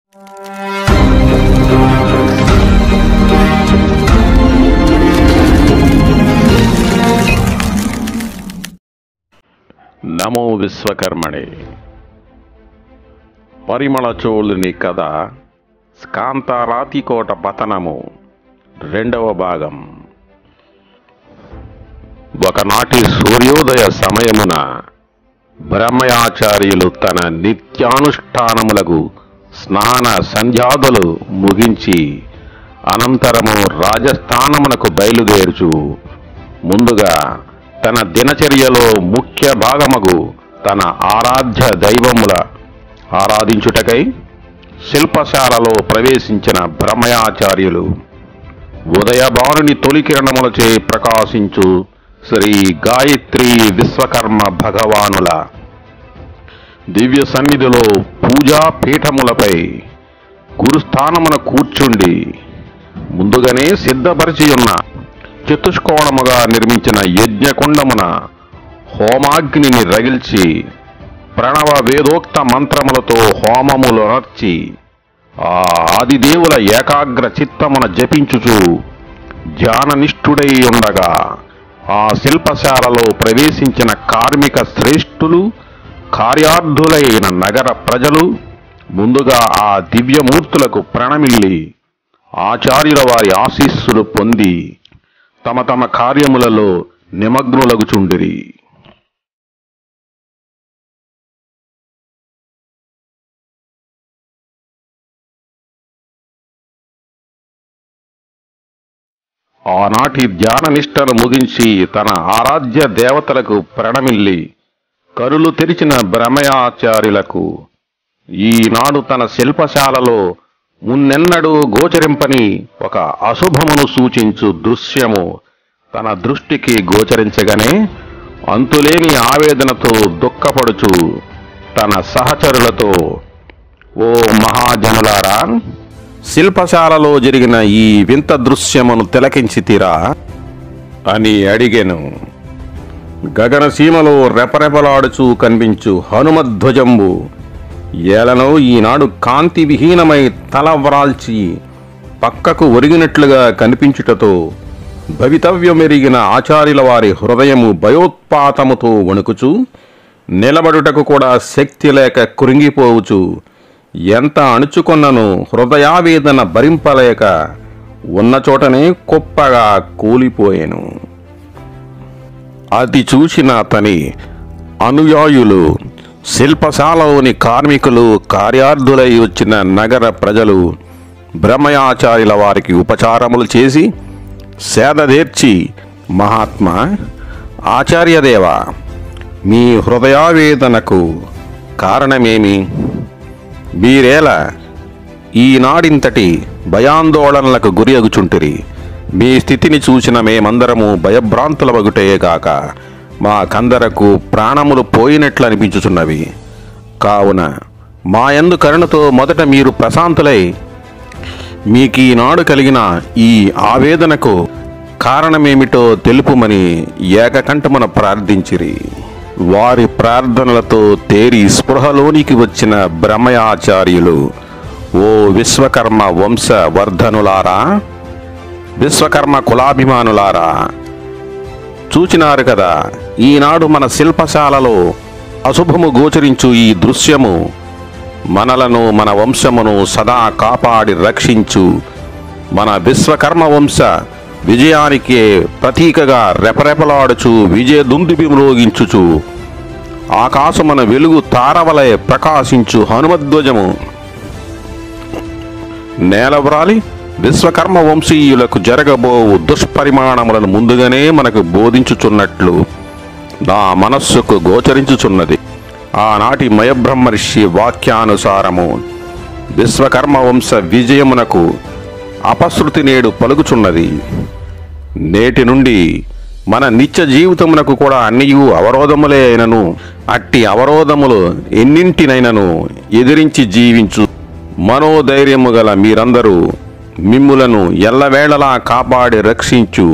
నమో విశ్వకర్మణే. పరిమళ చోళుని కథ స్కాంతారాతికోట పతనము 2వ భాగం. ఒకనాటి సూర్యోదయ సమయమున బ్రహ్మయాచార్యులు తన నిత్యానుష్ఠానములకు స్నాన సంధ్యాదులు ముగించి అనంతరము రాజస్థానమునకు బయలుదేరుచు ముందుగా తన దినచర్యలో ముఖ్య భాగమగు తన ఆరాధ్య దైవముల ఆరాధించుటకై శిల్పశాలలో ప్రవేశించిన బ్రహ్మయాచార్యులు ఉదయభానుని తొలి కిరణములచే ప్రకాశించు శ్రీ గాయత్రి విశ్వకర్మ భగవానుల దివ్య సన్నిధిలో పూజా పీఠములపై గురుస్థానమున కూర్చుండి ముందుగానే సిద్ధపరిచియున్న చతుష్కోణముగా నిర్మించిన యజ్ఞకుండమున హోమాగ్నిని రగిల్చి ప్రణవ వేదోక్త మంత్రములతో హోమములు నర్చి ఆ ఆదిదేవుల ఏకాగ్ర చిత్తమున జపించుచు ధ్యాననిష్ఠుడై ఉండగా ఆ శిల్పశాలలో ప్రవేశించిన కార్మిక శ్రేష్ఠులు కార్యార్థులైన నగర ప్రజలు ముందుగా ఆ దివ్యమూర్తులకు ప్రణమిల్లి ఆచార్యుల వారి ఆశీస్సులు పొంది తమ తమ కార్యములలో నిమగ్నులగుచుండిరి. ఆనాటి ధ్యాననిష్టను ముగించి తన ఆరాధ్య దేవతలకు ప్రణమిల్లి కరులు తెరిచిన బ్రహ్మయాచార్యులకు ఈనాడు తన శిల్పశాలలో మున్నెన్నడూ గోచరింపని ఒక అశుభమును సూచించు దృశ్యము తన దృష్టికి గోచరించగానే అంతులేని ఆవేదనతో దుఃఖపడుచు తన సహచరులతో, ఓ మహాజనులారా, శిల్పశాలలో జరిగిన ఈ వింత దృశ్యమును తిలకించితిరా అని అడిగెను. గగనసీమలో రెపరెపలాడుచూ కనిపించు హనుమధ్వజంబు ఏలనో ఈనాడు కాంతి విహీనమై తలవ్రాల్చి పక్కకు ఒరిగినట్లుగా కనిపించుటతో భవితవ్యమెరిగిన ఆచార్యుల వారి హృదయము భయోత్పాతముతో వణుకుచు నిలబడుటకు కూడా శక్తి లేక కృంగిపోవుచు ఎంత అణుచుకొన్నను హృదయావేదన భరింపలేక ఉన్నచోటనే కుప్పగా కూలిపోయెను. అది చూసిన అతని అనుయాయులు, శిల్పశాలలోని కార్మికులు, కార్యార్థులై వచ్చిన నగర ప్రజలు బ్రహ్మయాచార్యుల వారికి ఉపచారములు చేసి సేదదీర్చి, మహాత్మా, ఆచార్యదేవ, మీ హృదయావేదనకు కారణమేమి? మీరేల ఈనాడింతటి భయాందోళనలకు గురి అగుచుంటిరి? మీ స్థితిని చూసిన మేమందరము భయభ్రాంతులవగుటేగాక మాకందరకు ప్రాణములు పోయినట్లు అనిపించుచున్నవి. కావున మాయందు కరుణతో మొదట మీరు ప్రశాంతులై మీకీనాడు కలిగిన ఈ ఆవేదనకు కారణమేమిటో తెలుపుమని ఏకకంఠమున ప్రార్థించిరి. వారి ప్రార్థనలతో తేరి స్పృహలోనికి వచ్చిన బ్రహ్మయాచార్యులు, ఓ విశ్వకర్మ వంశ వర్ధనులారా, విశ్వకర్మ కులాభిమానులారా, చూచినారు కదా, ఈనాడు మన శిల్పశాలలో అశుభము గోచరించు ఈ దృశ్యము మనలను, మన వంశమును సదా కాపాడి రక్షించు మన విశ్వకర్మ వంశ విజయానికి ప్రతీకగా రెపరెపలాడుచు విజయదుందుబి మ్రోగించుచు ఆకాశమున వెలుగు తారవలే ప్రకాశించు హనుమధ్వజము నేలవ్రాలి విశ్వకర్మ వంశీయులకు జరగబోవు దుష్పరిమాణములను ముందుగానే మనకు బోధించుచున్నట్లు నా మనస్సుకు గోచరించుచున్నది. ఆనాటి మయబ్రహ్మర్షి వాక్యానుసారము విశ్వకర్మ వంశ విజయమునకు అపశృతి నేడు పలుకుచున్నది. నేటి నుండి మన నిత్య జీవితమునకు కూడా అన్నియు అవరోధములే అయినను అట్టి అవరోధములు ఎన్నింటినైనను ఎదిరించి జీవించు మనోధైర్యము గల మీరందరూ మిమ్ములను ఎల్లవేళలా కాపాడి రక్షించు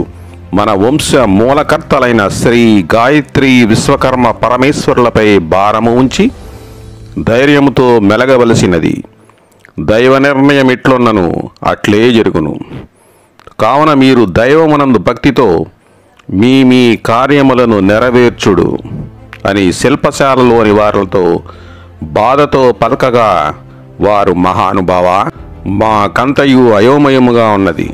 మన వంశ మూలకర్తలైన శ్రీ గాయత్రి విశ్వకర్మ పరమేశ్వరులపై భారము ఉంచి ధైర్యముతో మెలగవలసినది. దైవ నిర్ణయం ఎట్లున్నను అట్లే జరుగును. కావున మీరు దైవమునందు భక్తితో మీ మీ కార్యములను నెరవేర్చుడు అని శిల్పశాలలోని వారితో బాధతో పలకగా, వారు మహానుభావ, మాకంతయు అయోమయముగా ఉన్నది,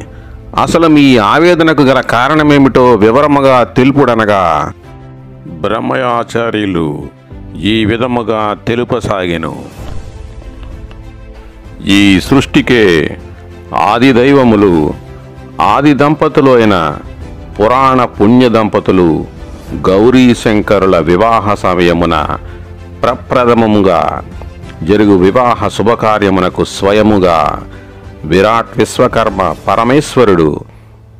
అసలు మీ ఆవేదనకు గల కారణమేమిటో వివరముగా తెలుపుడనగా, బ్రహ్మయాచార్యులు ఈ విధముగా తెలుపసాగెను. ఈ సృష్టికే ఆది దైవములు, ఆది దంపతులు అయిన పురాణ పుణ్య దంపతులు గౌరీ శంకరుల వివాహ సమయమున ప్రప్రథమముగా జరుగు వివాహ శుభకార్యమునకు స్వయముగా విరాట్ విశ్వకర్మ పరమేశ్వరుడు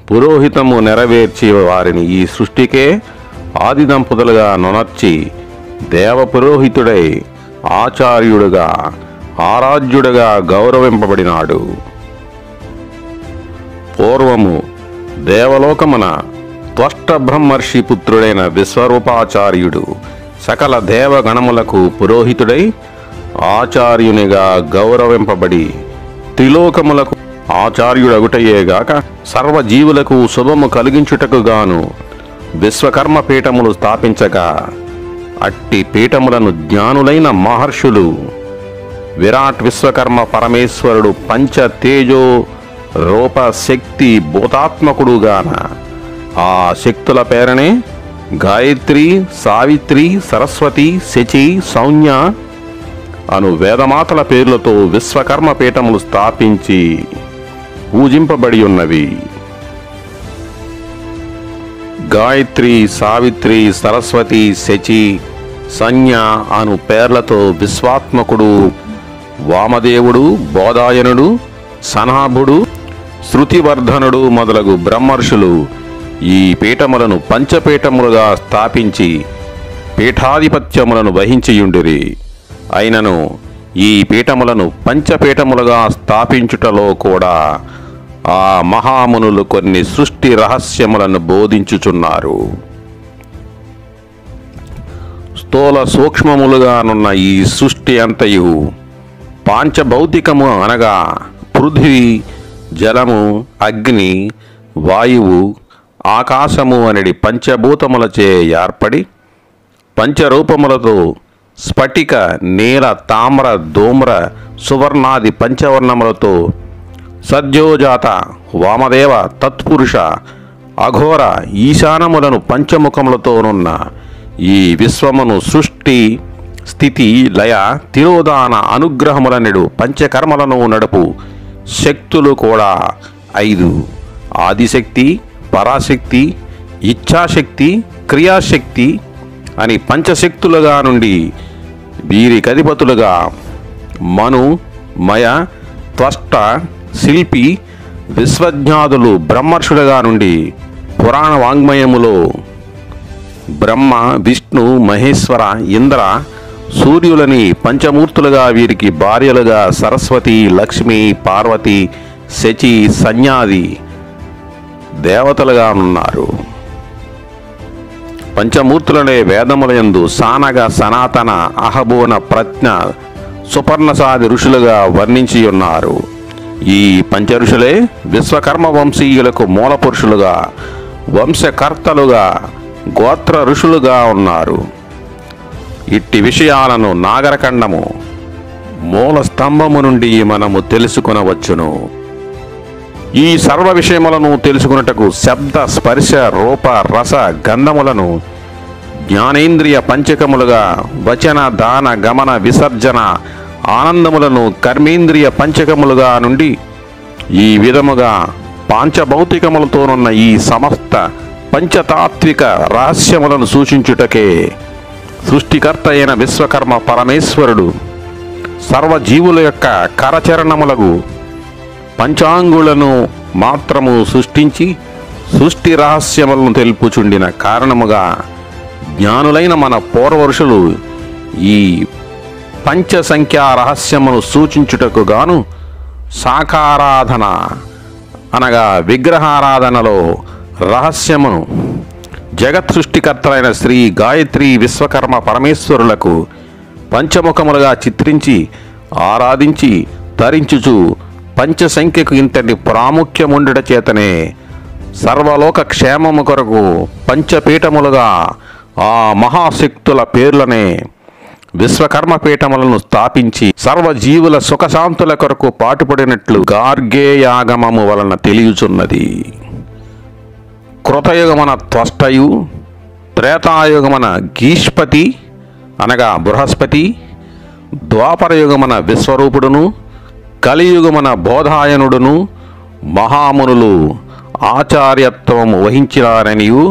పురోహితము నెరవేర్చి వారిని ఈ సృష్టికే ఆది దంపతులుగా నొనర్చి దేవ పురోహితుడై ఆచార్యుడుగా ఆరాధ్యుడుగా గౌరవింపబడినాడు. పూర్వము దేవలోకమున త్వష్ట బ్రహ్మర్షి పుత్రుడైన విశ్వరూపాచార్యుడు సకల దేవగణములకు పురోహితుడై ఆచార్యునిగా గౌరవింపబడి త్రిలోకములకు ఆచార్యుడగుటయేగాక సర్వజీవులకు శుభము కలిగించుటకు గాను విశ్వకర్మ పీఠములు స్థాపించగా, అట్టి పీఠములను జ్ఞానులైన మహర్షులు విరాట్ విశ్వకర్మ పరమేశ్వరుడు పంచ తేజో రూప శక్తి భూతాత్మకుడుగాన ఆ శక్తుల పేరనే గాయత్రి, సావిత్రి, సరస్వతి, శచి, సౌమ్య అను వేదమాతల పేర్లతో విశ్వకర్మ పీఠములు స్థాపించి పూజింపబడి ఉన్నవి. గాయత్రి, సావిత్రి, సరస్వతి, శచి, సంజ్ఞ అను పేర్లతో విశ్వాత్మకుడు, వామదేవుడు, బోధాయనుడు, సనాభుడు, శృతివర్ధనుడు మొదలగు బ్రహ్మర్షులు ఈ పీఠములను పంచపీఠములుగా స్థాపించి పీఠాధిపత్యములను వహించియుండిరి. అయినను ఈ పీఠములను పంచపీఠములుగా స్థాపించుటలో కూడా ఆ మహామునులు కొన్ని సృష్టి రహస్యములను బోధించుచున్నారు. స్థూల సూక్ష్మములుగానున్న ఈ సృష్టి అంతయు పాంచభౌతికము అనగా పృథివీ, జలము, అగ్ని, వాయువు, ఆకాశము అనేది పంచభూతములచే ఏర్పడి పంచరూపములతో స్ఫటిక, నీల, తామ్ర, ధూమ్ర, సువర్ణాది పంచవర్ణములతో సద్యోజాత, వామదేవ, తత్పురుష, అఘోర, ఈశానములను పంచముఖములతోనున్న ఈ విశ్వమును సృష్టి, స్థితి, లయ, తిరోధాన, అనుగ్రహములనెడు పంచకర్మలను నడుపు శక్తులు కూడా 5: ఆదిశక్తి, పరాశక్తి, ఇచ్ఛాశక్తి, క్రియాశక్తి అని పంచశక్తులుగా నుండి వీరికధిపతులుగా మను, మయ, త్వష్ట, శిల్పి, విశ్వజ్ఞాదులు బ్రహ్మర్షులుగా నుండి పురాణ వాంగ్మయములో బ్రహ్మ, విష్ణు, మహేశ్వర, ఇంద్ర, సూర్యులని పంచమూర్తులుగా వీరికి భార్యలుగా సరస్వతి, లక్ష్మి, పార్వతి, శచి, సంజ్ఞాది దేవతలుగా ఉన్నారు. పంచమూర్తులనే వేదములయందు సానగ, సనాతన, అహబోన, ప్రజ్ఞ, సుపర్ణసాది ఋషులుగా వర్ణించి ఉన్నారు. ఈ పంచఋషులే విశ్వకర్మ వంశీయులకు మూల పురుషులుగా, వంశకర్తలుగా, గోత్ర ఋషులుగా ఉన్నారు. ఇట్టి విషయాలను నాగరఖండము మూల స్తంభము నుండి మనము తెలుసుకొనవచ్చును. ఈ సర్వ విషయములను తెలుసుకున్నటకు శబ్ద, స్పర్శ, రూప, రస, గంధములను జ్ఞానేంద్రియ పంచకములుగా, వచన, దాన, గమన, విసర్జన, ఆనందములను కర్మేంద్రియ పంచకములుగా నుండి ఈ విధముగా పాంచభౌతికములతోనున్న ఈ సమస్త పంచతాత్విక రహస్యములను సూచించుటకే సృష్టికర్త అయిన విశ్వకర్మ పరమేశ్వరుడు సర్వజీవుల యొక్క కరచరణములకు పంచాంగులను మాత్రము సృష్టించి సృష్టి రహస్యములను తెలుపుచుండిన కారణముగా జ్ఞానులైన మన పూర్వఋషులు ఈ పంచసంఖ్యా రహస్యమును సూచించుటకు గాను సాకారాధన అనగా విగ్రహారాధనలో రహస్యమును జగత్ సృష్టికర్తలైన శ్రీ గాయత్రి విశ్వకర్మ పరమేశ్వరులకు పంచముఖములుగా చిత్రించి ఆరాధించి ధరించుచు పంచసంఖ్యకు ఇంతటి ప్రాముఖ్యముండుట చేతనే సర్వలోక క్షేమము కొరకు పంచపీఠములుగా ఆ మహాశక్తుల పేర్లనే విశ్వకర్మ పీఠములను స్థాపించి సర్వజీవుల సుఖశాంతుల కొరకు పాటుపడినట్లు గార్గేయాగమము వలన తెలియుచున్నది. కృతయుగమన త్వష్టయు, త్రేతాయుగమన గీష్పతి అనగా బృహస్పతి, ద్వాపరయుగమన విశ్వరూపుడును, కలియుగమన బోధాయనుడును మహామునులు ఆచార్యత్వము వహించినారనియు,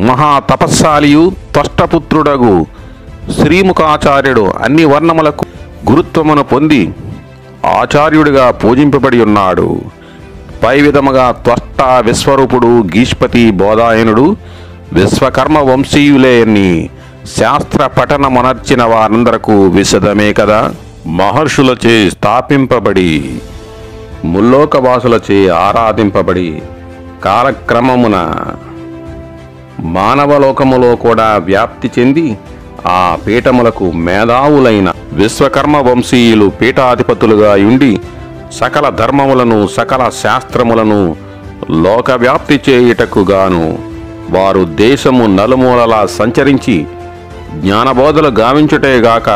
మహాతపస్సాలియు త్వష్టపుత్రుడగు శ్రీముఖాచార్యుడు అన్ని వర్ణములకు గురుత్వమును పొంది ఆచార్యుడిగా పూజింపబడి ఉన్నాడు. పై విధముగా త్వష్ట, విశ్వరూపుడు, గీష్పతి, బోధాయనుడు విశ్వకర్మ వంశీయులే అని శాస్త్ర పఠనమునర్చిన వారందరకు విశదమే కదా. మహర్షులచే స్థాపింపబడి ముల్లోకవాసులచే ఆరాధింపబడి కాలక్రమమున మానవలోకములో కూడా వ్యాప్తి చెంది ఆ పీఠములకు మేధావులైన విశ్వకర్మ వంశీయులు పీఠాధిపతులుగా ఉండి సకల ధర్మములను సకల శాస్త్రములను లోకవ్యాప్తి చేయుటకు గాను వారు దేశము నలుమూలలా సంచరించి జ్ఞానబోధలు గావించుటేగాక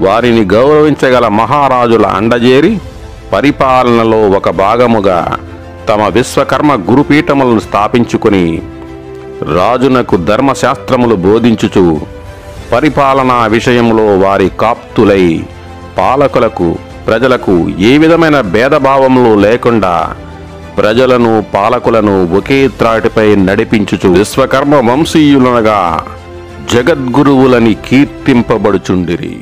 వారిని గౌరవించగల మహారాజుల అండజేరి పరిపాలనలో ఒక భాగముగా తమ విశ్వకర్మ గురుపీఠములను స్థాపించుకుని రాజునకు ధర్మశాస్త్రములు బోధించుచు పరిపాలనా విషయంలో వారి కాప్తులై పాలకులకు ప్రజలకు ఏ విధమైన భేదభావములు లేకుండా ప్రజలను పాలకులను ఒకే త్రాటిపై నడిపించుచు విశ్వకర్మ వంశీయులనగా జగద్గురువులని కీర్తింపబడుచుండిరి.